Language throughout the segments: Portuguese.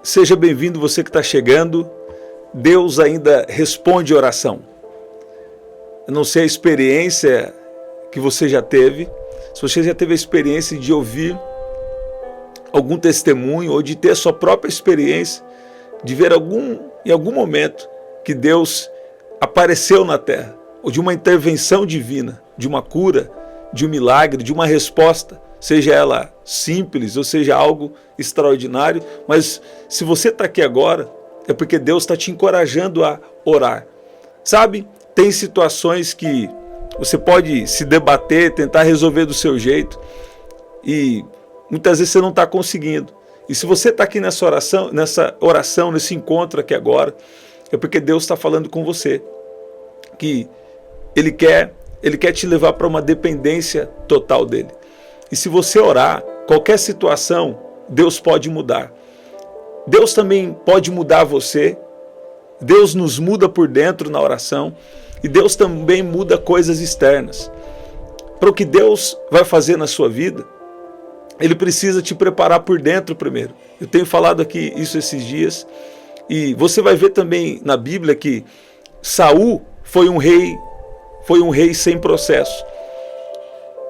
Seja bem-vindo você que está chegando. Deus ainda responde oração. Eu não sei a experiência que você já teve, se você já teve a experiência de ouvir algum testemunho ou de ter a sua própria experiência, de ver em algum momento que Deus apareceu na terra, ou de uma intervenção divina, de uma cura, de um milagre, de uma resposta, seja ela simples ou seja algo extraordinário, mas se você está aqui agora, é porque Deus está te encorajando a orar. Sabe, tem situações que você pode se debater, tentar resolver do seu jeito, e muitas vezes você não está conseguindo. E se você está aqui nessa oração, nesse encontro aqui agora, é porque Deus está falando com você, que Ele quer te levar para uma dependência total dEle. E se você orar, qualquer situação, Deus pode mudar. Deus também pode mudar você. Deus nos muda por dentro na oração. E Deus também muda coisas externas. Para o que Deus vai fazer na sua vida, Ele precisa te preparar por dentro primeiro. Eu tenho falado aqui isso esses dias. E você vai ver também na Bíblia que Saul foi um rei sem processo.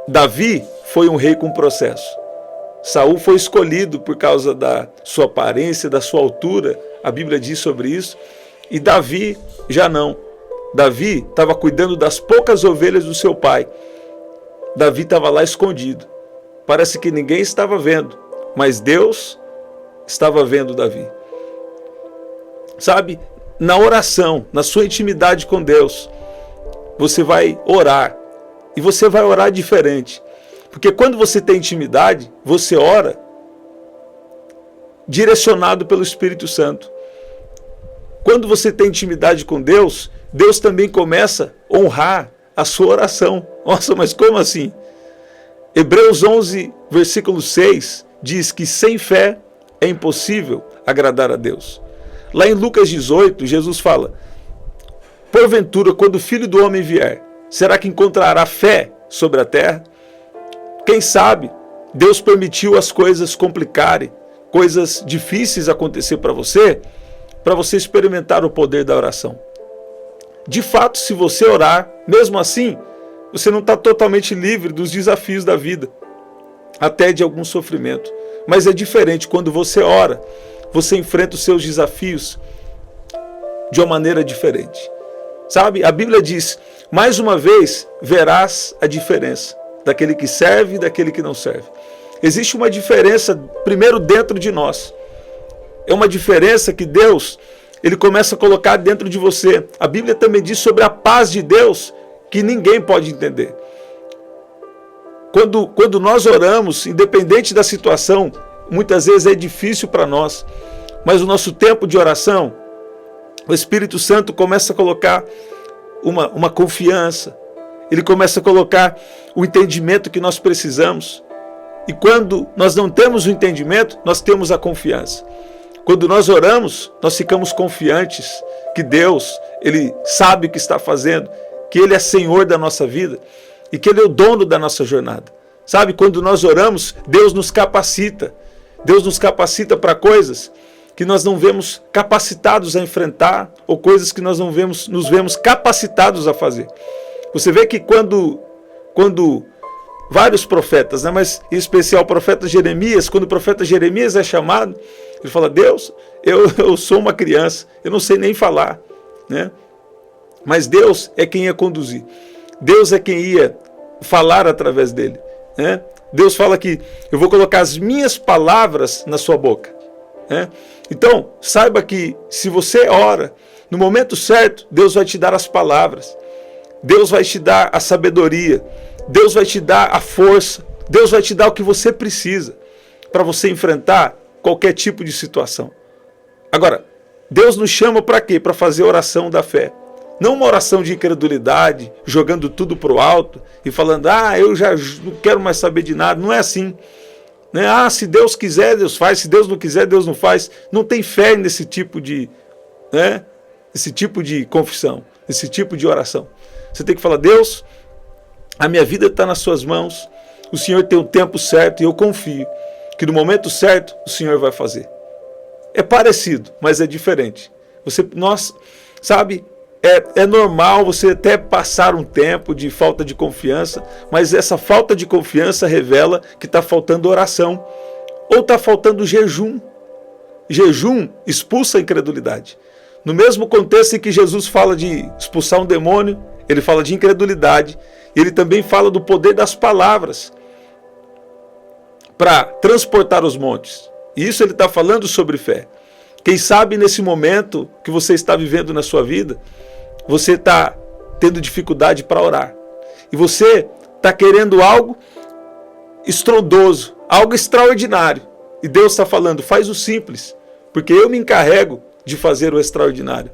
Davi foi um rei com processo. Saul foi escolhido por causa da sua aparência, da sua altura. A Bíblia diz sobre isso. E Davi já não. Davi estava cuidando das poucas ovelhas do seu pai. Davi estava lá escondido. Parece que ninguém estava vendo, mas Deus estava vendo Davi. Sabe, na oração, na sua intimidade com Deus, você vai orar. E você vai orar diferente. Porque quando você tem intimidade, você ora direcionado pelo Espírito Santo. Quando você tem intimidade com Deus, Deus também começa a honrar a sua oração. Nossa, mas como assim? Hebreus 11, versículo 6, diz que sem fé é impossível agradar a Deus. Lá em Lucas 18, Jesus fala: porventura, quando o Filho do Homem vier, será que encontrará fé sobre a terra? Quem sabe Deus permitiu as coisas complicarem, coisas difíceis acontecer para você experimentar o poder da oração. De fato, se você orar, mesmo assim, você não está totalmente livre dos desafios da vida, até de algum sofrimento. Mas é diferente quando você ora, você enfrenta os seus desafios de uma maneira diferente. Sabe, a Bíblia diz: mais uma vez verás a diferença daquele que serve e daquele que não serve. Existe uma diferença primeiro dentro de nós. É uma diferença que Deus, Ele começa a colocar dentro de você. A Bíblia também diz sobre a paz de Deus que ninguém pode entender. Quando nós oramos, independente da situação, muitas vezes é difícil para nós, mas o nosso tempo de oração, o Espírito Santo começa a colocar uma confiança. Ele começa a colocar o entendimento que nós precisamos. E quando nós não temos o entendimento, nós temos a confiança. Quando nós oramos, nós ficamos confiantes que Deus, Ele sabe o que está fazendo, que Ele é Senhor da nossa vida e que Ele é o dono da nossa jornada. Sabe, quando nós oramos, Deus nos capacita. Deus nos capacita para coisas que nós não vemos capacitados a enfrentar ou coisas que nós não nos vemos capacitados a fazer. Você vê que quando vários profetas, mas em especial o profeta Jeremias, quando o profeta Jeremias é chamado, ele fala: Deus, eu sou uma criança, eu não sei nem falar, né? Mas Deus é quem ia conduzir. Deus é quem ia falar através dele, né? Deus fala que eu vou colocar as minhas palavras na sua boca, né? Então, saiba que se você ora, no momento certo, Deus vai te dar as palavras. Deus vai te dar a sabedoria, Deus vai te dar a força, Deus vai te dar o que você precisa para você enfrentar qualquer tipo de situação. Agora, Deus nos chama para quê? Para fazer oração da fé. Não uma oração de incredulidade, jogando tudo para o alto e falando: eu já não quero mais saber de nada. Não é assim, né? Se Deus quiser, Deus faz. Se Deus não quiser, Deus não faz. Não tem fé nesse tipo de, esse tipo de confissão, esse tipo de oração. Você tem que falar: Deus, a minha vida está nas suas mãos, o Senhor tem o tempo certo e eu confio que no momento certo o Senhor vai fazer. É parecido, mas é diferente. Sabe, é normal você até passar um tempo de falta de confiança, mas essa falta de confiança revela que está faltando oração ou está faltando jejum. Jejum expulsa a incredulidade. No mesmo contexto em que Jesus fala de expulsar um demônio, ele fala de incredulidade, e ele também fala do poder das palavras para transportar os montes. E isso ele está falando sobre fé. Quem sabe nesse momento que você está vivendo na sua vida, você está tendo dificuldade para orar. E você está querendo algo estrondoso, algo extraordinário. E Deus está falando, faz o simples, porque eu me encarrego de fazer o extraordinário.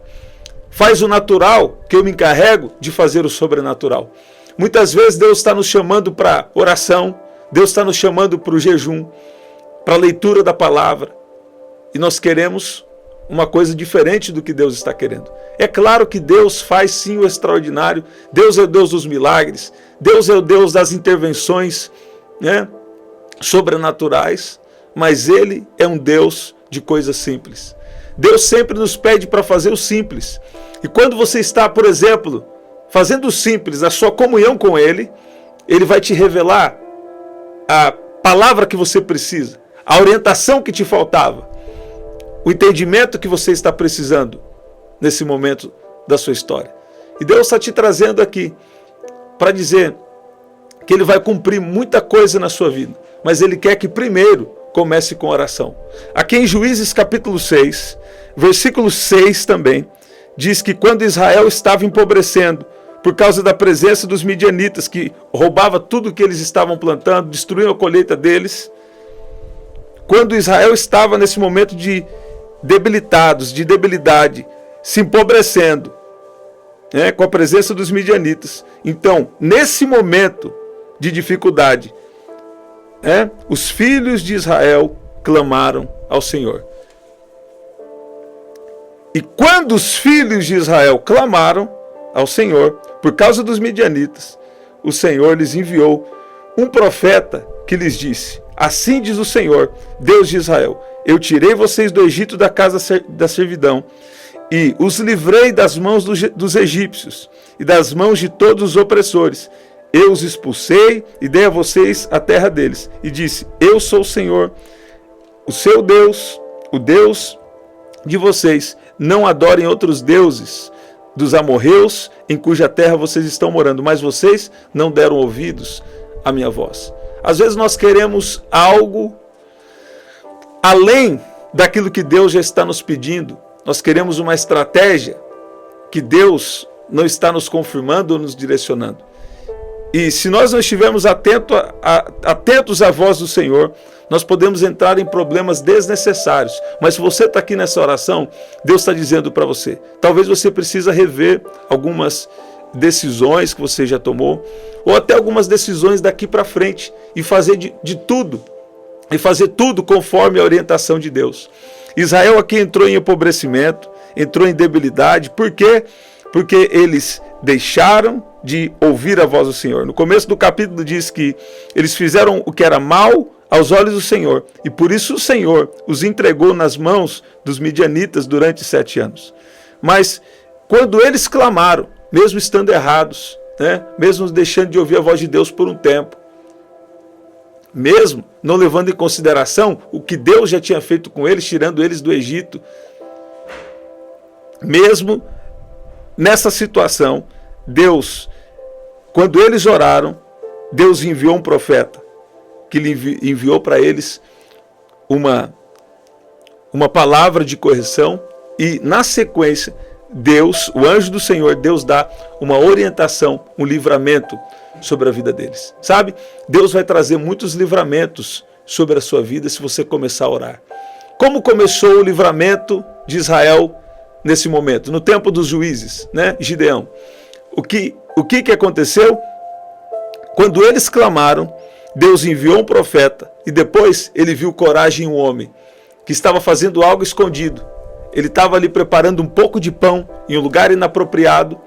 Faz o natural, que eu me encarrego de fazer o sobrenatural. Muitas vezes Deus está nos chamando para oração, Deus está nos chamando para o jejum, para a leitura da palavra. E nós queremos uma coisa diferente do que Deus está querendo. É claro que Deus faz sim o extraordinário. Deus é o Deus dos milagres. Deus é o Deus das intervenções, sobrenaturais. Mas Ele é um Deus de coisas simples. Deus sempre nos pede para fazer o simples. E quando você está, por exemplo, fazendo o simples, a sua comunhão com Ele, Ele vai te revelar a palavra que você precisa, a orientação que te faltava, o entendimento que você está precisando nesse momento da sua história. E Deus está te trazendo aqui para dizer que Ele vai cumprir muita coisa na sua vida, mas Ele quer que primeiro comece com oração. Aqui em Juízes capítulo 6, versículo 6 também, diz que quando Israel estava empobrecendo, por causa da presença dos midianitas, que roubava tudo que eles estavam plantando, destruíam a colheita deles, quando Israel estava nesse momento de debilitados, de debilidade, se empobrecendo, com a presença dos midianitas. Então, nesse momento de dificuldade, os filhos de Israel clamaram ao Senhor. E quando os filhos de Israel clamaram ao Senhor, por causa dos midianitas, o Senhor lhes enviou um profeta que lhes disse: assim diz o Senhor, Deus de Israel, eu tirei vocês do Egito da casa da servidão e os livrei das mãos dos egípcios e das mãos de todos os opressores. Eu os expulsei e dei a vocês a terra deles. E disse: eu sou o Senhor, o seu Deus, o Deus de vocês. Não adorem outros deuses dos amorreus em cuja terra vocês estão morando, mas vocês não deram ouvidos à minha voz. Às vezes nós queremos algo além daquilo que Deus já está nos pedindo. Nós queremos uma estratégia que Deus não está nos confirmando ou nos direcionando. E se nós não estivermos atentos à voz do Senhor, nós podemos entrar em problemas desnecessários. Mas se você está aqui nessa oração, Deus está dizendo para você, talvez você precisa rever algumas decisões que você já tomou, ou até algumas decisões daqui para frente, e fazer de tudo, e fazer tudo conforme a orientação de Deus. Israel aqui entrou em empobrecimento, entrou em debilidade. Por quê? Porque eles deixaram de ouvir a voz do Senhor. No começo do capítulo diz que eles fizeram o que era mal aos olhos do Senhor, e por isso o Senhor os entregou nas mãos dos midianitas durante 7 anos. Mas quando eles clamaram, mesmo estando errados, mesmo deixando de ouvir a voz de Deus por um tempo, mesmo não levando em consideração o que Deus já tinha feito com eles, tirando eles do Egito, mesmo nessa situação, Deus, quando eles oraram, Deus enviou um profeta, que lhe enviou para eles uma palavra de correção, e na sequência, Deus, o anjo do Senhor, Deus dá uma orientação, um livramento sobre a vida deles. Sabe? Deus vai trazer muitos livramentos sobre a sua vida se você começar a orar. Como começou o livramento de Israel nesse momento? No tempo dos juízes, Gideão. O que aconteceu? Quando eles clamaram, Deus enviou um profeta, e depois ele viu coragem em um homem que estava fazendo algo escondido. Ele estava ali preparando um pouco de pão em um lugar inapropriado.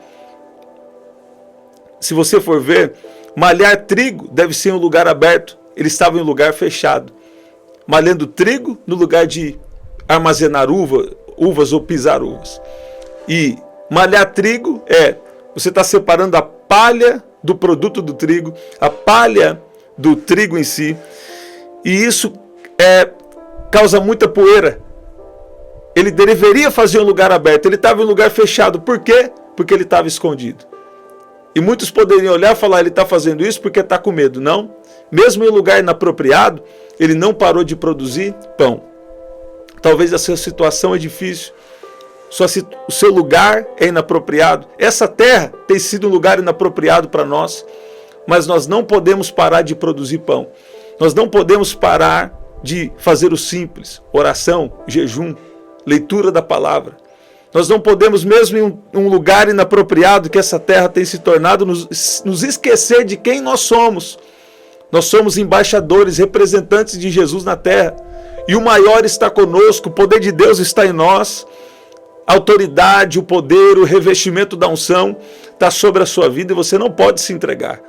Se você for ver, malhar trigo deve ser em um lugar aberto. Ele estava em um lugar fechado, malhando trigo no lugar de armazenar uvas ou pisar uvas. E malhar trigo você está separando a palha do produto do trigo, a palha do trigo em si, e isso causa muita poeira. Ele deveria fazer um lugar aberto, ele estava em um lugar fechado. Por quê? Porque ele estava escondido. E muitos poderiam olhar e falar, ele está fazendo isso porque está com medo. Não. Mesmo em um lugar inapropriado, ele não parou de produzir pão. Talvez a sua situação é difícil, o seu lugar é inapropriado. Essa terra tem sido um lugar inapropriado para nós, mas nós não podemos parar de produzir pão. Nós não podemos parar de fazer o simples, oração, jejum, leitura da palavra. Nós não podemos, mesmo em um lugar inapropriado que essa terra tem se tornado, nos esquecer de quem nós somos. Nós somos embaixadores, representantes de Jesus na terra. E o maior está conosco, o poder de Deus está em nós. A autoridade, o poder, o revestimento da unção está sobre a sua vida e você não pode se entregar.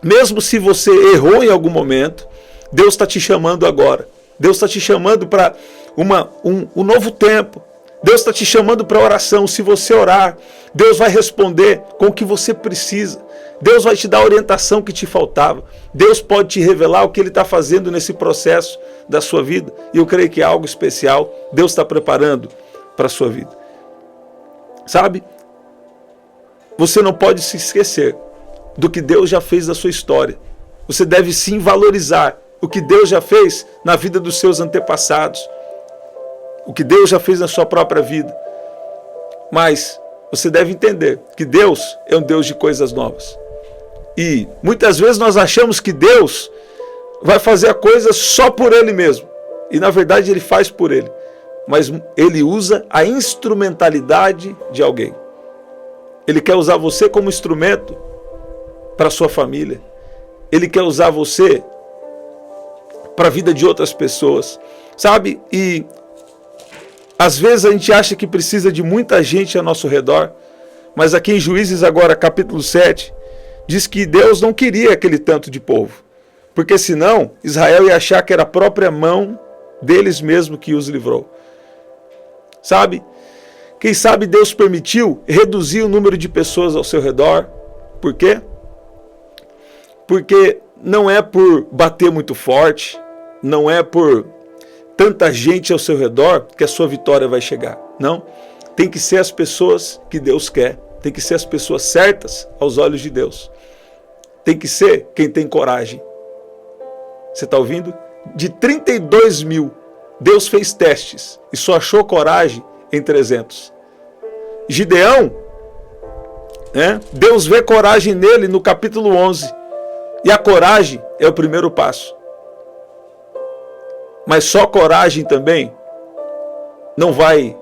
Mesmo se você errou em algum momento, Deus está te chamando agora. Deus está te chamando para um novo tempo. Deus está te chamando para oração. Se você orar, Deus vai responder com o que você precisa. Deus vai te dar a orientação que te faltava. Deus pode te revelar o que Ele está fazendo nesse processo da sua vida. E eu creio que é algo especial. Deus está preparando para a sua vida. Sabe? Você não pode se esquecer do que Deus já fez na sua história. Você deve sim valorizar o que Deus já fez na vida dos seus antepassados. O que Deus já fez na sua própria vida. Mas você deve entender que Deus é um Deus de coisas novas. E muitas vezes nós achamos que Deus vai fazer a coisa só por Ele mesmo. E na verdade Ele faz por Ele. Mas Ele usa a instrumentalidade de alguém. Ele quer usar você como instrumento para a sua família. Ele quer usar você para a vida de outras pessoas. Sabe? E às vezes a gente acha que precisa de muita gente ao nosso redor. Mas aqui em Juízes agora, capítulo 7, diz que Deus não queria aquele tanto de povo. Porque senão Israel ia achar que era a própria mão deles mesmo que os livrou. Sabe? Quem sabe Deus permitiu reduzir o número de pessoas ao seu redor. Por quê? Porque não é por bater muito forte, não é por tanta gente ao seu redor que a sua vitória vai chegar. Não. Tem que ser as pessoas que Deus quer. Tem que ser as pessoas certas aos olhos de Deus. Tem que ser quem tem coragem. Você está ouvindo? De 32 mil, Deus fez testes e só achou coragem em 300. Gideão, Deus vê coragem nele no capítulo 11. E a coragem é o primeiro passo. Mas só coragem também não vai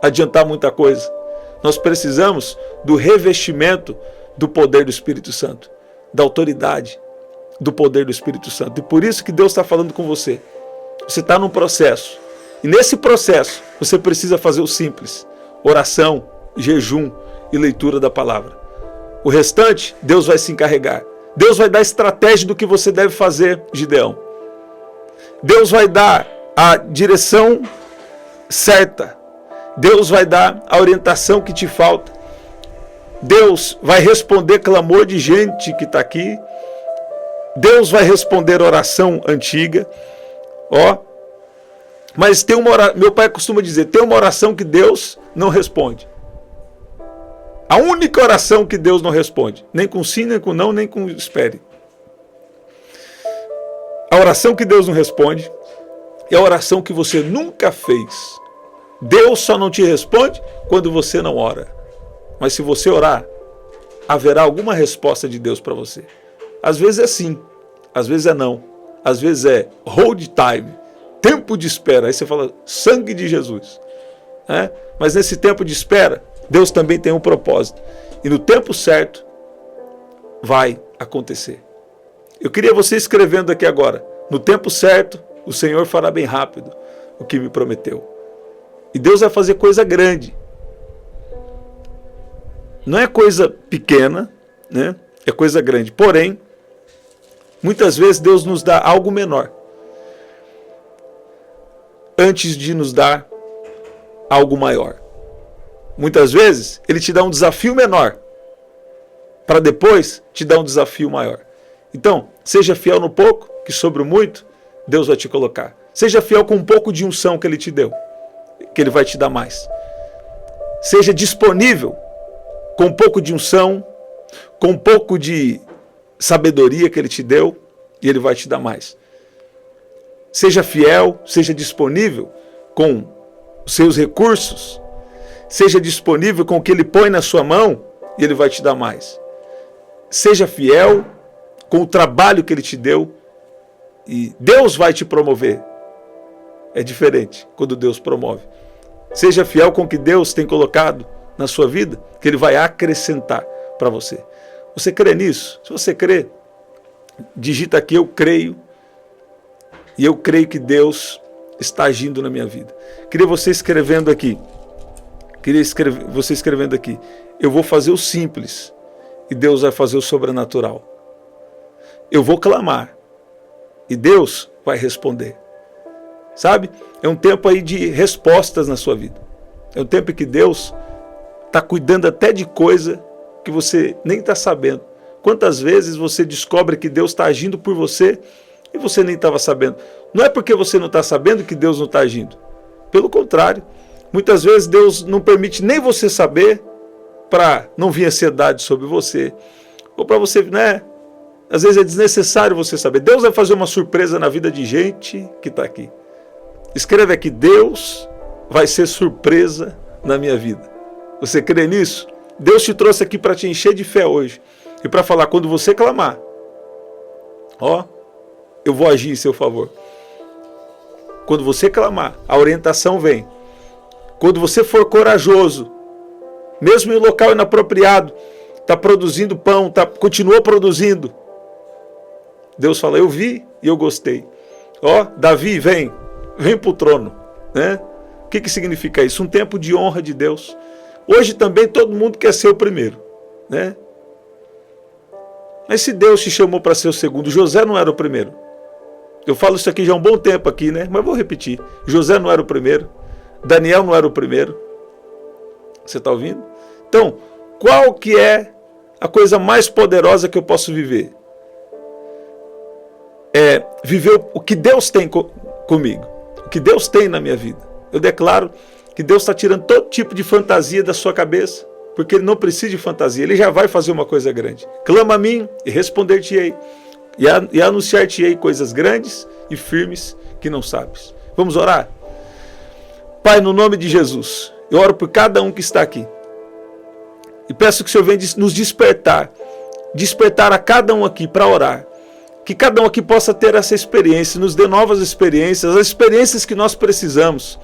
adiantar muita coisa. Nós precisamos do revestimento do poder do Espírito Santo, da autoridade do poder do Espírito Santo. E por isso que Deus está falando com você. Você está num processo. E nesse processo, você precisa fazer o simples. Oração, jejum e leitura da palavra. O restante, Deus vai se encarregar. Deus vai dar estratégia do que você deve fazer, Gideão. Deus vai dar a direção certa. Deus vai dar a orientação que te falta. Deus vai responder clamor de gente que está aqui. Deus vai responder oração antiga. Mas tem uma oração, meu pai costuma dizer, tem uma oração que Deus não responde. A única oração que Deus não responde. Nem com sim, nem com não, nem com espere. A oração que Deus não responde é a oração que você nunca fez. Deus só não te responde quando você não ora. Mas se você orar, haverá alguma resposta de Deus para você. Às vezes é sim, às vezes é não. Às vezes é hold time, tempo de espera. Aí você fala, sangue de Jesus. Mas nesse tempo de espera, Deus também tem um propósito. E no tempo certo, vai acontecer. Eu queria você escrevendo aqui agora. No tempo certo, o Senhor fará bem rápido o que me prometeu. E Deus vai fazer coisa grande. Não é coisa pequena, é coisa grande. Porém, muitas vezes Deus nos dá algo menor. antes de nos dar algo maior. Muitas vezes, Ele te dá um desafio menor, para depois te dar um desafio maior. Então, seja fiel no pouco, que sobre o muito, Deus vai te colocar. Seja fiel com um pouco de unção que Ele te deu, que Ele vai te dar mais. Seja disponível com um pouco de unção, com um pouco de sabedoria que Ele te deu, e Ele vai te dar mais. Seja fiel, seja disponível com os seus recursos, seja disponível com o que Ele põe na sua mão, e Ele vai te dar mais. Seja fiel com o trabalho que Ele te deu, e Deus vai te promover. É diferente quando Deus promove. Seja fiel com o que Deus tem colocado na sua vida, que Ele vai acrescentar para você. Você crê nisso? Se você crê, digita aqui: eu creio, e eu creio que Deus está agindo na minha vida. Queria você escrevendo aqui. Eu vou fazer o simples, e Deus vai fazer o sobrenatural. Eu vou clamar, e Deus vai responder. Sabe? É um tempo aí de respostas na sua vida. É um tempo em que Deus está cuidando até de coisa que você nem está sabendo. Quantas vezes você descobre que Deus está agindo por você e você nem estava sabendo? Não é porque você não está sabendo que Deus não está agindo. Pelo contrário, muitas vezes Deus não permite nem você saber, para não vir ansiedade sobre você, ou para você, né? Às vezes é desnecessário você saber. Deus vai fazer uma surpresa na vida de gente que está aqui. Escreve aqui: Deus vai ser surpresa na minha vida. Você crê nisso? Deus te trouxe aqui para te encher de fé hoje. E para falar: quando você clamar, eu vou agir em seu favor. Quando você clamar, a orientação vem. Quando você for corajoso, mesmo em local inapropriado, está produzindo pão, continua produzindo, Deus fala: eu vi e eu gostei. Davi, vem para o trono. Né? O que significa isso? Um tempo de honra de Deus. Hoje também todo mundo quer ser o primeiro. Né? Mas se Deus te chamou para ser o segundo, José não era o primeiro. Eu falo isso aqui já há um bom tempo aqui, né? Mas vou repetir. José não era o primeiro. Daniel não era o primeiro. Você está ouvindo? Então, qual que é a coisa mais poderosa que eu posso viver? É viver o que Deus tem comigo. O que Deus tem na minha vida. Eu declaro que Deus está tirando todo tipo de fantasia da sua cabeça, porque Ele não precisa de fantasia. Ele já vai fazer uma coisa grande. Clama a mim e responder-te-ei. E anunciar-te-ei coisas grandes e firmes que não sabes. Vamos orar? Pai, no nome de Jesus, eu oro por cada um que está aqui. E peço que o Senhor venha nos despertar a cada um aqui para orar. Que cada um aqui possa ter essa experiência, nos dê novas experiências, as experiências que nós precisamos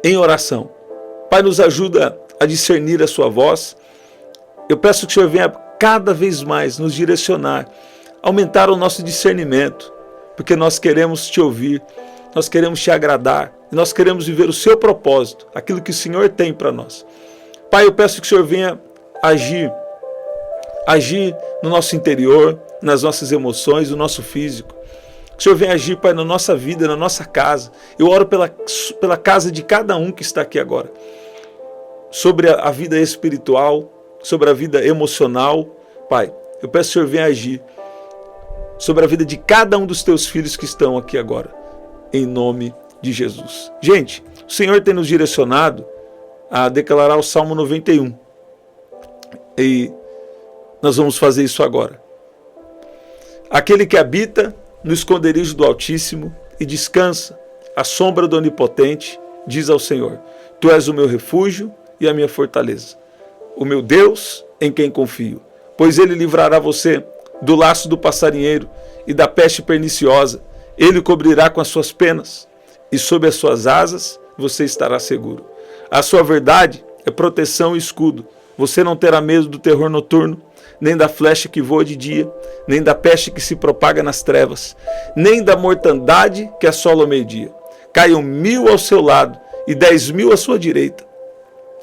em oração. Pai, nos ajuda a discernir a sua voz. Eu peço que o Senhor venha cada vez mais nos direcionar, aumentar o nosso discernimento, porque nós queremos te ouvir, nós queremos te agradar, nós queremos viver o seu propósito, aquilo que o Senhor tem para nós. Pai, eu peço que o Senhor venha agir no nosso interior, nas nossas emoções, no nosso físico. Que o Senhor venha agir, Pai, na nossa vida, na nossa casa. Eu oro pela casa de cada um que está aqui agora. Sobre a vida espiritual, sobre a vida emocional. Pai, eu peço que o Senhor venha agir sobre a vida de cada um dos teus filhos que estão aqui agora. Em nome de Jesus. Gente, o Senhor tem nos direcionado a declarar o Salmo 91. E nós vamos fazer isso agora. Aquele que habita no esconderijo do Altíssimo e descansa à sombra do Onipotente, diz ao Senhor: Tu és o meu refúgio e a minha fortaleza, o meu Deus em quem confio. Pois Ele livrará você do laço do passarinheiro e da peste perniciosa. Ele o cobrirá com as suas penas, e sob as suas asas você estará seguro. A sua verdade é proteção e escudo. Você não terá medo do terror noturno, nem da flecha que voa de dia, nem da peste que se propaga nas trevas, nem da mortandade que assola ao meio-dia. Caiam 1000 ao seu lado e 10.000 à sua direita.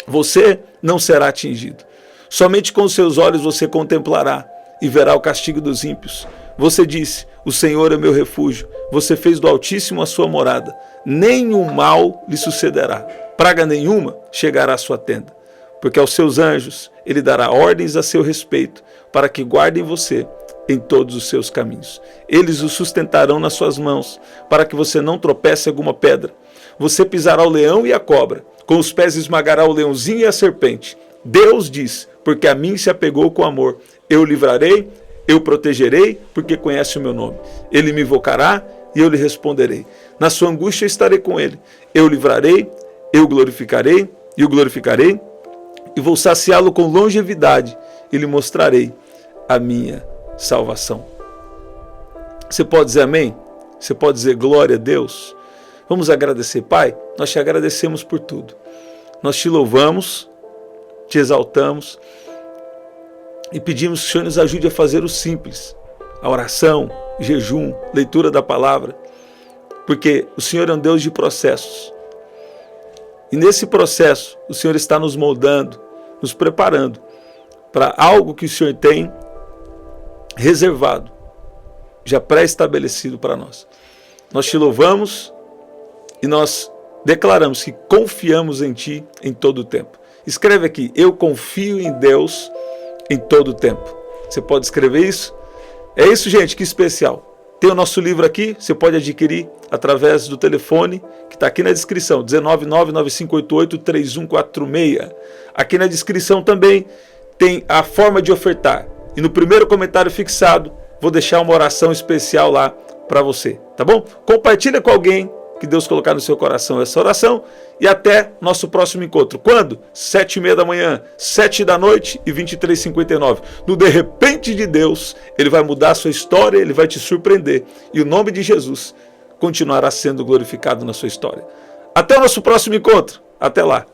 Você não será atingido. Somente com os seus olhos você contemplará e verá o castigo dos ímpios. Você disse: o Senhor é meu refúgio, você fez do Altíssimo a sua morada. Nenhum mal lhe sucederá. Praga nenhuma chegará à sua tenda. Porque aos seus anjos ele dará ordens a seu respeito, para que guardem você em todos os seus caminhos. Eles o sustentarão nas suas mãos, para que você não tropece alguma pedra. Você pisará o leão e a cobra, com os pés esmagará o leãozinho e a serpente. Deus diz, porque a mim se apegou com amor. Eu o livrarei, eu o protegerei, porque conhece o meu nome. Ele me invocará e eu lhe responderei. Na sua angústia estarei com ele. Eu o livrarei, eu o glorificarei e vou saciá-lo com longevidade e lhe mostrarei a minha salvação. Você pode dizer amém? Você pode dizer glória a Deus? Vamos agradecer. Pai, nós te agradecemos por tudo. Nós te louvamos, te exaltamos e pedimos que o Senhor nos ajude a fazer o simples, a oração, jejum, leitura da palavra, porque o Senhor é um Deus de processos. E nesse processo, o Senhor está nos moldando, nos preparando para algo que o Senhor tem reservado, já pré-estabelecido para nós. Nós te louvamos e nós declaramos que confiamos em Ti em todo o tempo. Escreve aqui, eu confio em Deus em todo o tempo. Você pode escrever isso? É isso, gente, que especial. Tem o nosso livro aqui, você pode adquirir através do telefone, que está aqui na descrição, 19995883146. Aqui na descrição também tem a forma de ofertar. E no primeiro comentário fixado, vou deixar uma oração especial lá para você, tá bom? Compartilha com alguém que Deus colocar no seu coração essa oração e até nosso próximo encontro. Quando? 7h30 da manhã, 7 da noite e 23h59. No De Repente de Deus, Ele vai mudar a sua história, Ele vai te surpreender. E o nome de Jesus continuará sendo glorificado na sua história. Até o nosso próximo encontro. Até lá.